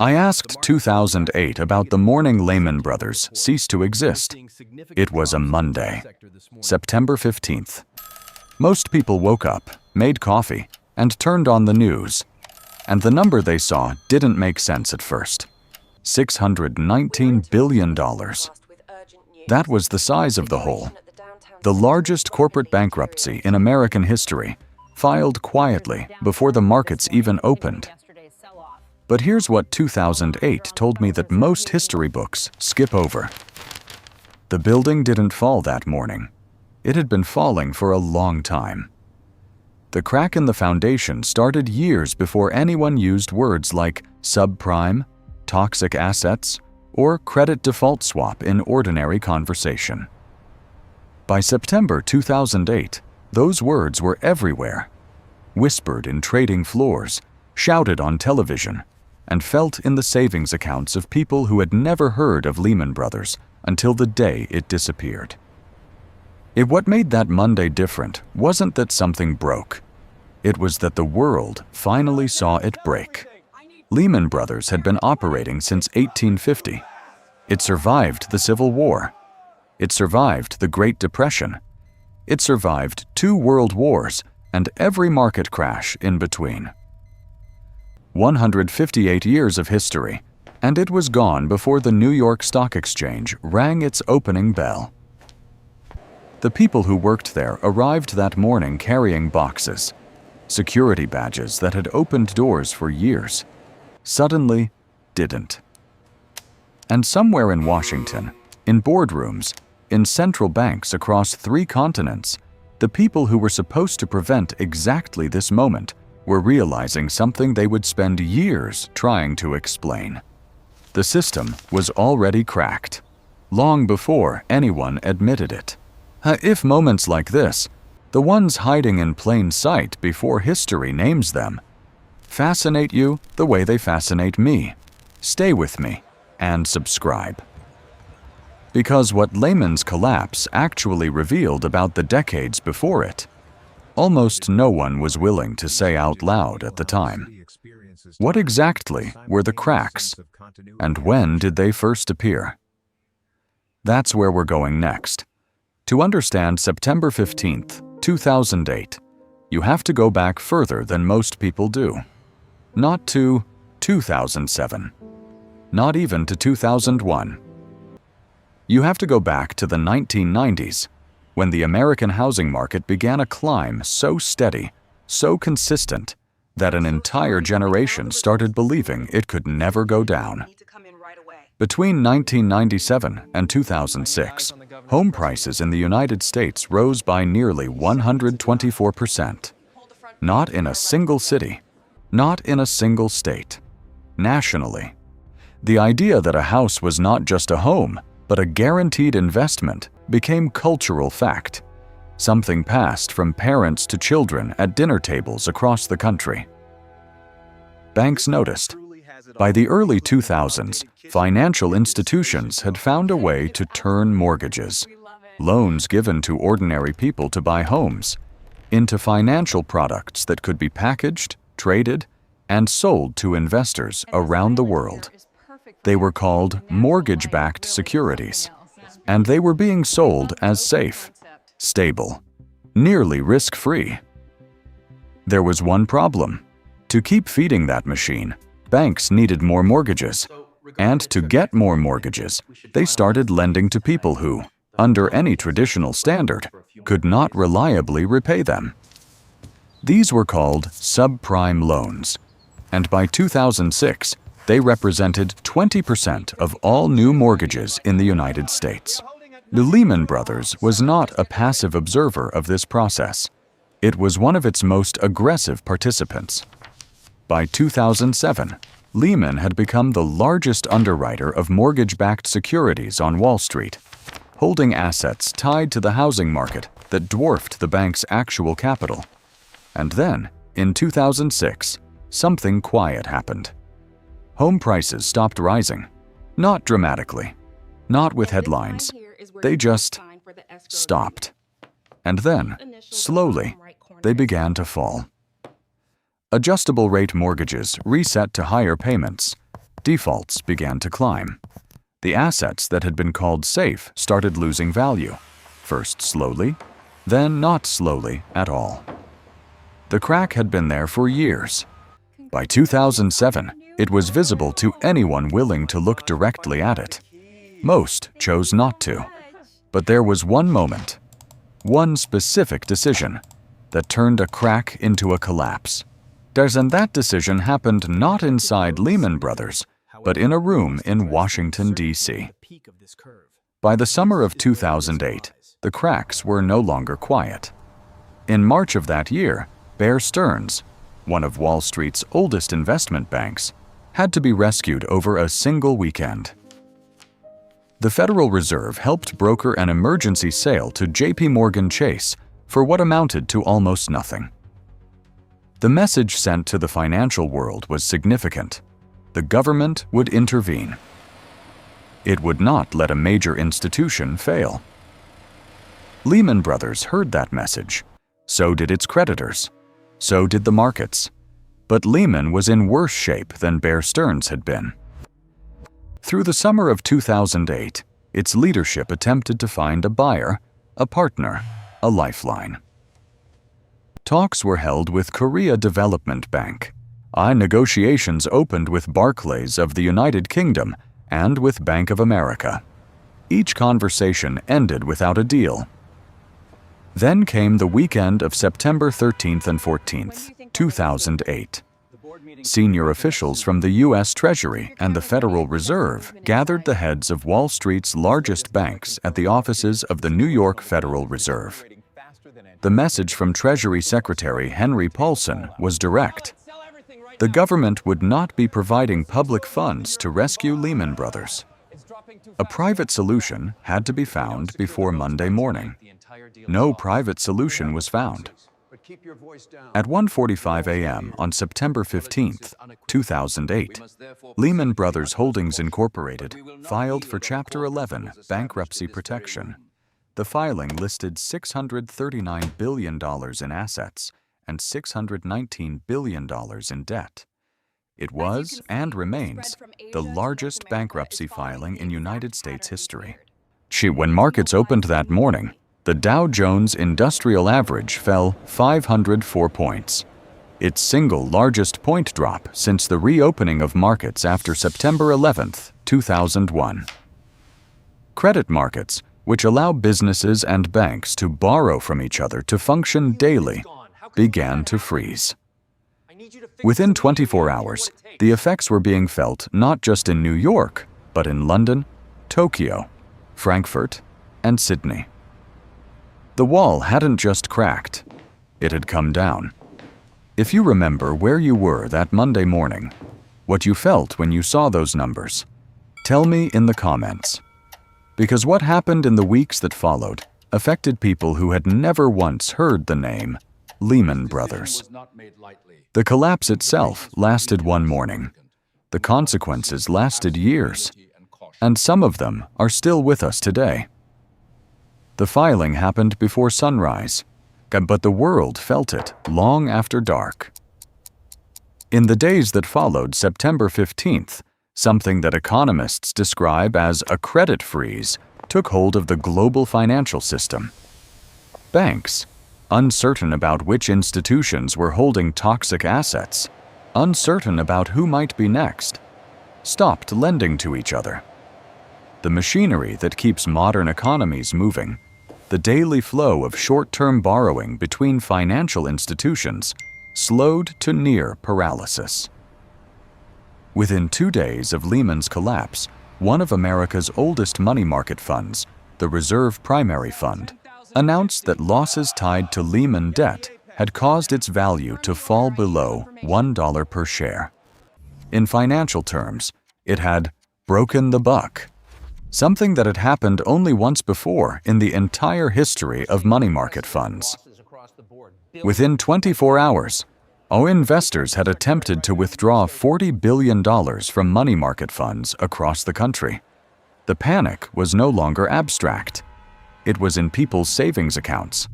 I asked 2008 about the morning Lehman Brothers ceased to exist. It was a Monday, September 15th. Most people woke up, made coffee, and turned on the news. And the number they saw didn't make sense at first. $619 billion. That was the size of the hole. The largest corporate bankruptcy in American history, filed quietly before the markets even opened. But here's what 2008 told me that most history books skip over. The building didn't fall that morning. It had been falling for a long time. The crack in the foundation started years before anyone used words like subprime, toxic assets, or credit default swap in ordinary conversation. By September 2008, those words were everywhere, whispered in trading floors, shouted on television, and felt in the savings accounts of people who had never heard of Lehman Brothers until the day it disappeared. What made that Monday different wasn't that something broke. It was that the world finally saw it break. Lehman Brothers had been operating since 1850. It survived the Civil War. It survived the Great Depression. It survived 2 world wars and every market crash in between. 158 years of history, and it was gone before the New York Stock Exchange rang its opening bell. The people who worked there arrived that morning carrying boxes, security badges that had opened doors for years, suddenly didn't. And somewhere in Washington, in boardrooms, in central banks across 3 continents, the people who were supposed to prevent exactly this moment were realizing something they would spend years trying to explain. The system was already cracked, long before anyone admitted it. If moments like this, the ones hiding in plain sight before history names them, fascinate you the way they fascinate me, stay with me and subscribe. Because what Lehman's collapse actually revealed about the decades before it, almost no one was willing to say out loud at the time. What exactly were the cracks, and when did they first appear? That's where we're going next. To understand September 15th, 2008, you have to go back further than most people do. Not to 2007, not even to 2001. You have to go back to the 1990s, when the American housing market began a climb so steady, so consistent, that an entire generation started believing it could never go down. Between 1997 and 2006, home prices in the United States rose by nearly 124%. Not in a single city, not in a single state. Nationally, the idea that a house was not just a home, but a guaranteed investment became cultural fact, something passed from parents to children at dinner tables across the country. Banks noticed. By the early 2000s, financial institutions had found a way to turn mortgages, loans given to ordinary people to buy homes, into financial products that could be packaged, traded, and sold to investors around the world. They were called mortgage-backed securities, and they were being sold as safe, stable, nearly risk-free. There was one problem. To keep feeding that machine, banks needed more mortgages, and to get more mortgages, they started lending to people who, under any traditional standard, could not reliably repay them. These were called subprime loans, and by 2006, they represented 20% of all new mortgages in the United States. The Lehman Brothers was not a passive observer of this process. It was one of its most aggressive participants. By 2007, Lehman had become the largest underwriter of mortgage-backed securities on Wall Street, holding assets tied to the housing market that dwarfed the bank's actual capital. And then, in 2006, something quiet happened. Home prices stopped rising. Not dramatically, not with headlines. They just stopped. And then, slowly, they began to fall. Adjustable rate mortgages reset to higher payments. Defaults began to climb. The assets that had been called safe started losing value, first slowly, then not slowly at all. The crack had been there for years. By 2007, it was visible to anyone willing to look directly at it. Most chose not to. But there was one moment, one specific decision, that turned a crack into a collapse. And that decision happened not inside Lehman Brothers, but in a room in Washington, D.C. By the summer of 2008, the cracks were no longer quiet. In March of that year, Bear Stearns, one of Wall Street's oldest investment banks, had to be rescued over a single weekend. The Federal Reserve helped broker an emergency sale to J.P. Morgan Chase for what amounted to almost nothing. The message sent to the financial world was significant. The government would intervene. It would not let a major institution fail. Lehman Brothers heard that message. So did its creditors. So did the markets. But Lehman was in worse shape than Bear Stearns had been. Through the summer of 2008, its leadership attempted to find a buyer, a partner, a lifeline. Talks were held with Korea Development Bank. Negotiations opened with Barclays of the United Kingdom and with Bank of America. Each conversation ended without a deal. Then came the weekend of September 13th and 14th, 2008. Senior officials from the U.S. Treasury and the Federal Reserve gathered the heads of Wall Street's largest banks at the offices of the New York Federal Reserve. The message from Treasury Secretary Henry Paulson was direct. The government would not be providing public funds to rescue Lehman Brothers. A private solution had to be found before Monday morning. No private solution was found. At 1:45 a.m. on September 15, 2008, Lehman Brothers Holdings Incorporated filed for Chapter 11 bankruptcy protection. The filing listed $639 billion in assets and $619 billion in debt. It was, and remains, the largest bankruptcy filing in United States history. When markets opened that morning, the Dow Jones Industrial Average fell 504 points, its single largest point drop since the reopening of markets after September 11, 2001. Credit markets, which allow businesses and banks to borrow from each other to function daily, began to freeze. Within 24 hours, the effects were being felt not just in New York, but in London, Tokyo, Frankfurt, and Sydney. The wall hadn't just cracked, it had come down. If you remember where you were that Monday morning, what you felt when you saw those numbers, tell me in the comments. Because what happened in the weeks that followed affected people who had never once heard the name Lehman Brothers. The collapse itself lasted one morning. The consequences lasted years, and some of them are still with us today. The filing happened before sunrise, but the world felt it long after dark. In the days that followed September 15th, something that economists describe as a credit freeze took hold of the global financial system. Banks, uncertain about which institutions were holding toxic assets, uncertain about who might be next, stopped lending to each other. The machinery that keeps modern economies moving, the daily flow of short-term borrowing between financial institutions, slowed to near paralysis. Within 2 days of Lehman's collapse, one of America's oldest money market funds, the Reserve Primary Fund, announced that losses tied to Lehman debt had caused its value to fall below $1 per share. In financial terms, it had broken the buck, something that had happened only once before in the entire history of money market funds. Within 24 hours, our investors had attempted to withdraw $40 billion from money market funds across the country. The panic was no longer abstract. It was in people's savings accounts.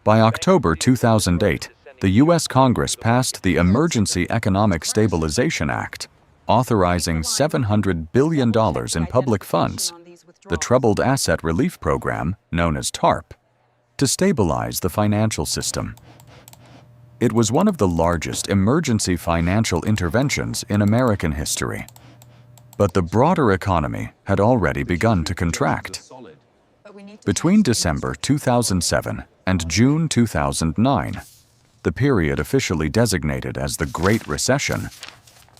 By October 2008, the U.S. Congress passed the Emergency Economic Stabilization Act, authorizing $700 billion in public funds, the Troubled Asset Relief Program, known as TARP, to stabilize the financial system. It was one of the largest emergency financial interventions in American history. But the broader economy had already begun to contract. Between December 2007 and June 2009, the period officially designated as the Great Recession,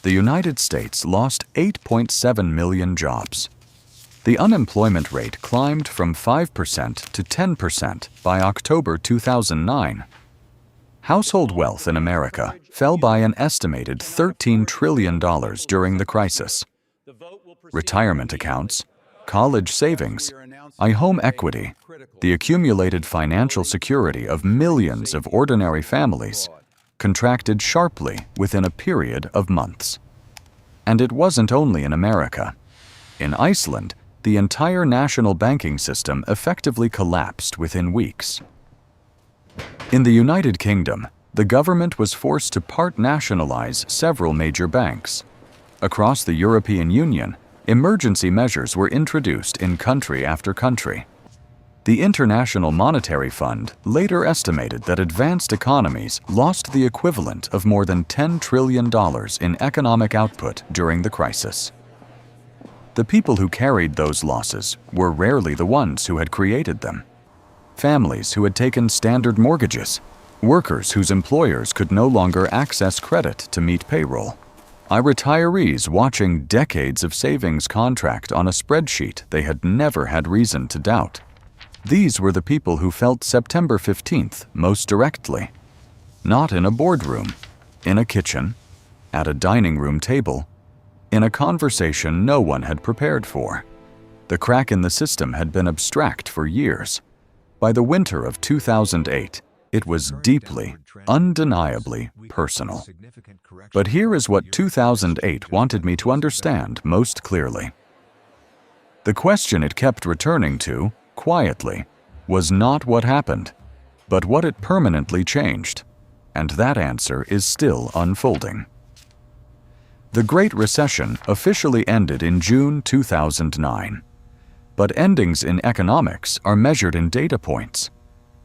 the United States lost 8.7 million jobs. The unemployment rate climbed from 5% to 10% by October 2009. Household wealth in America fell by an estimated $13 trillion during the crisis. Retirement accounts, college savings, home equity, the accumulated financial security of millions of ordinary families, contracted sharply within a period of months. And it wasn't only in America. In Iceland, the entire national banking system effectively collapsed within weeks. In the United Kingdom, the government was forced to part nationalize several major banks. Across the European Union, emergency measures were introduced in country after country. The International Monetary Fund later estimated that advanced economies lost the equivalent of more than $10 trillion in economic output during the crisis. The people who carried those losses were rarely the ones who had created them. Families who had taken standard mortgages, workers whose employers could no longer access credit to meet payroll, retirees watching decades of savings contract on a spreadsheet they had never had reason to doubt. These were the people who felt September 15th most directly. Not in a boardroom, in a kitchen, at a dining room table, in a conversation no one had prepared for. The crack in the system had been abstract for years. By the winter of 2008, it was deeply, undeniably personal. But here is what 2008 wanted me to understand most clearly. The question it kept returning to, quietly, was not what happened, but what it permanently changed. And that answer is still unfolding. The Great Recession officially ended in June 2009. But endings in economics are measured in data points.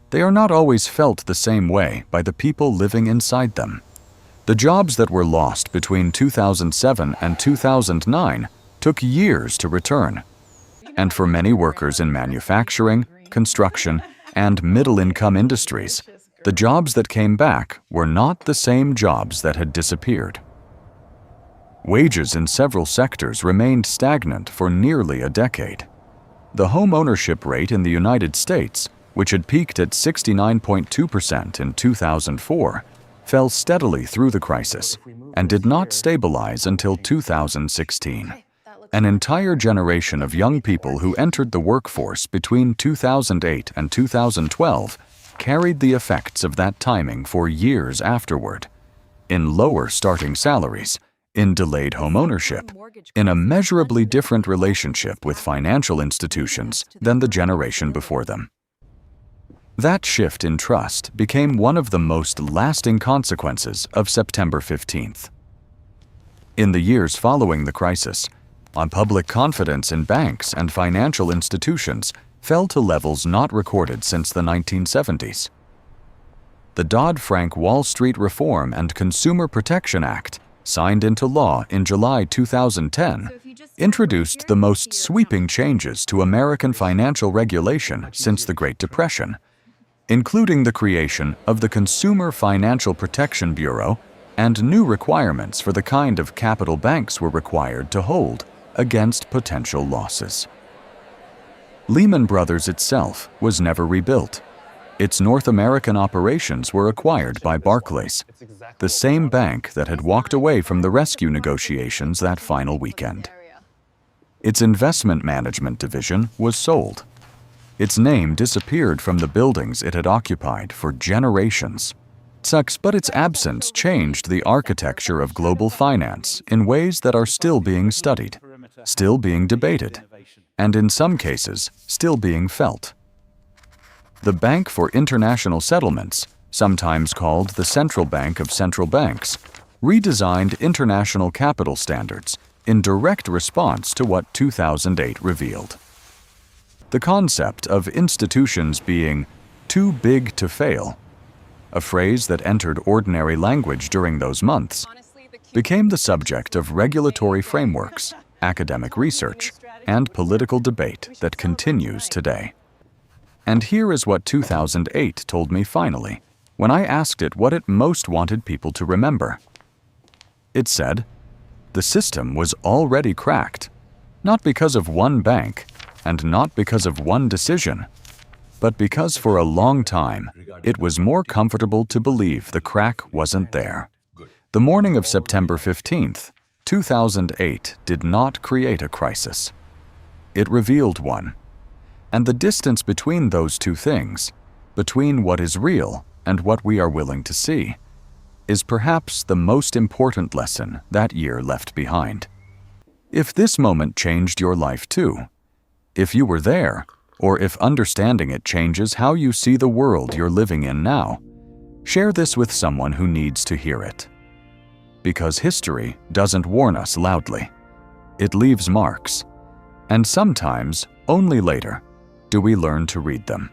They are not always felt the same way by the people living inside them. The jobs that were lost between 2007 and 2009 took years to return. And for many workers in manufacturing, construction, and middle-income industries, the jobs that came back were not the same jobs that had disappeared. Wages in several sectors remained stagnant for nearly a decade. The home ownership rate in the United States, which had peaked at 69.2% in 2004, fell steadily through the crisis and did not stabilize until 2016. An entire generation of young people who entered the workforce between 2008 and 2012 carried the effects of that timing for years afterward, in lower starting salaries, in delayed homeownership, in a measurably different relationship with financial institutions than the generation before them. That shift in trust became one of the most lasting consequences of September 15th. In the years following the crisis, public confidence in banks and financial institutions fell to levels not recorded since the 1970s. The Dodd-Frank Wall Street Reform and Consumer Protection Act, signed into law in July 2010, introduced the most sweeping changes to American financial regulation since the Great Depression, including the creation of the Consumer Financial Protection Bureau and new requirements for the kind of capital banks were required to hold against potential losses. Lehman Brothers itself was never rebuilt. Its North American operations were acquired by Barclays, the same bank that had walked away from the rescue negotiations that final weekend. Its investment management division was sold. Its name disappeared from the buildings it had occupied for generations. But its absence changed the architecture of global finance in ways that are still being studied, still being debated, and in some cases, still being felt. The Bank for International Settlements, sometimes called the Central Bank of Central Banks, redesigned international capital standards in direct response to what 2008 revealed. The concept of institutions being too big to fail, a phrase that entered ordinary language during those months, became the subject of regulatory frameworks, academic research, and political debate that continues today. And here is what 2008 told me finally, when I asked it what it most wanted people to remember. It said, the system was already cracked, not because of one bank, and not because of one decision, but because for a long time, it was more comfortable to believe the crack wasn't there. The morning of September 15th, 2008 did not create a crisis. It revealed one. And the distance between those two things, between what is real and what we are willing to see, is perhaps the most important lesson that year left behind. If this moment changed your life too, if you were there, or if understanding it changes how you see the world you're living in now, share this with someone who needs to hear it. Because history doesn't warn us loudly. It leaves marks, and sometimes only later do we learn to read them.